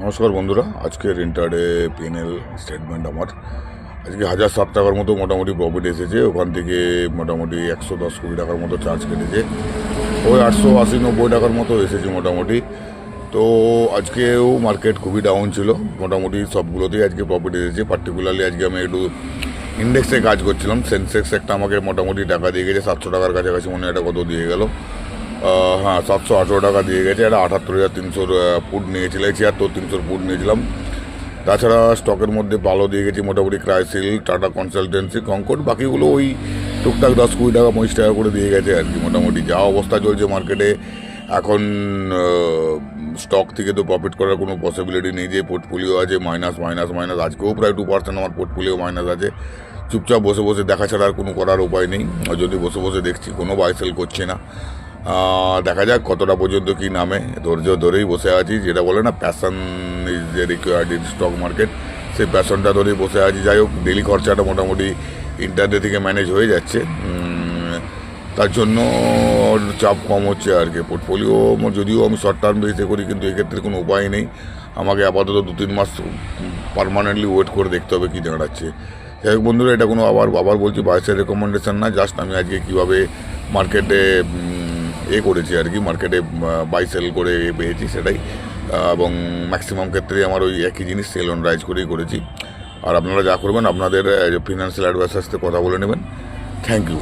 নমস্কার বন্ধুরা, আজকের ইন্টারডে পিএনএল স্টেটমেন্ট আমার আজকে 1007 টাকার মতো মোটামুটি প্রফিট এসেছে। ওখান থেকে মোটামুটি 110-120 টাকার মতো চার্জ কেটেছে, ওই 880-90 টাকার মতো এসেছে মোটামুটি। তো আজকেও মার্কেট খুবই ডাউন ছিল, মোটামুটি সবগুলোতেই আজকে প্রফিট এসেছে। পার্টিকুলারলি আজকে আমি একটু ইন্ডেক্সে কাজ করছিলাম। সেন্সেক্স একটা আমাকে মোটামুটি টাকা দিয়ে গেছে, 700 টাকার কাছাকাছি মনে হয় এটা কত দিয়ে গেল, হ্যাঁ 718 টাকা দিয়ে গেছে। এটা 78,300 ফুট নিয়েছিল, 76,300 ফুট নিয়েছিলাম। তাছাড়া স্টকের মধ্যে ভালো দিয়ে গেছি মোটামুটি ক্রাইসিল, টাটা কনসালটেন্সি, কঙ্কর, বাকিগুলো ওই টুকটাক 10-20 টাকা 25 টাকা করে দিয়ে গেছে আর কি। মোটামুটি যা অবস্থা চলছে মার্কেটে এখন, স্টক থেকে তো প্রফিট করার কোনো পসিবিলিটি নেই। যে পোর্টফোলিও আছে মাইনাস মাইনাস মাইনাস, আজকেও প্রায় 2% আমার পোর্টফোলিও মাইনাস আছে। চুপচাপ বসে বসে দেখা ছাড়া আর কোনো করার উপায় নেই। যদি বসে বসে দেখছি, কোনো বাই সেল করছি না। দেখা যাক কতটা পর্যন্ত কি নামে, ধৈর্য ধরেই বসে আছি। যেটা বলে না, প্যাশন ইজ যে রিকোয়ার্ড ইন স্টক মার্কেট, সেই প্যাশনটা ধরেই বসে আছি। যাই হোক, ডেলি খরচাটা মোটামুটি ইন্টারডে থেকে ম্যানেজ হয়ে যাচ্ছে, তার জন্য চাপ কম হচ্ছে আর কি। পোর্টফোলিও যদিও আমি শর্ট টার্ম বেসে করি, কিন্তু এক্ষেত্রে কোনো উপায় নেই। আমাকে আপাতত 2-3 মাস পারমানেন্টলি ওয়েট করে দেখতে হবে কী দাঁড়াচ্ছে। যাই হোক বন্ধুরা, এটা কোনো আবার বলছি বাইসের রেকমেন্ডেশন না, জাস্ট আমি আজকে কীভাবে মার্কেটে করেছি আর কি, মার্কেটে বাই সেল করে পেয়েছি সেটাই। এবং ম্যাক্সিমাম ক্ষেত্রে আমার ওই একই জিনিস সেল অন রাইজ করেই করেছি। আর আপনারা যা করবেন, আপনাদের ফিনান্সিয়াল অ্যাডভাইসারের সাথে কথা বলে নেবেন। Thank you.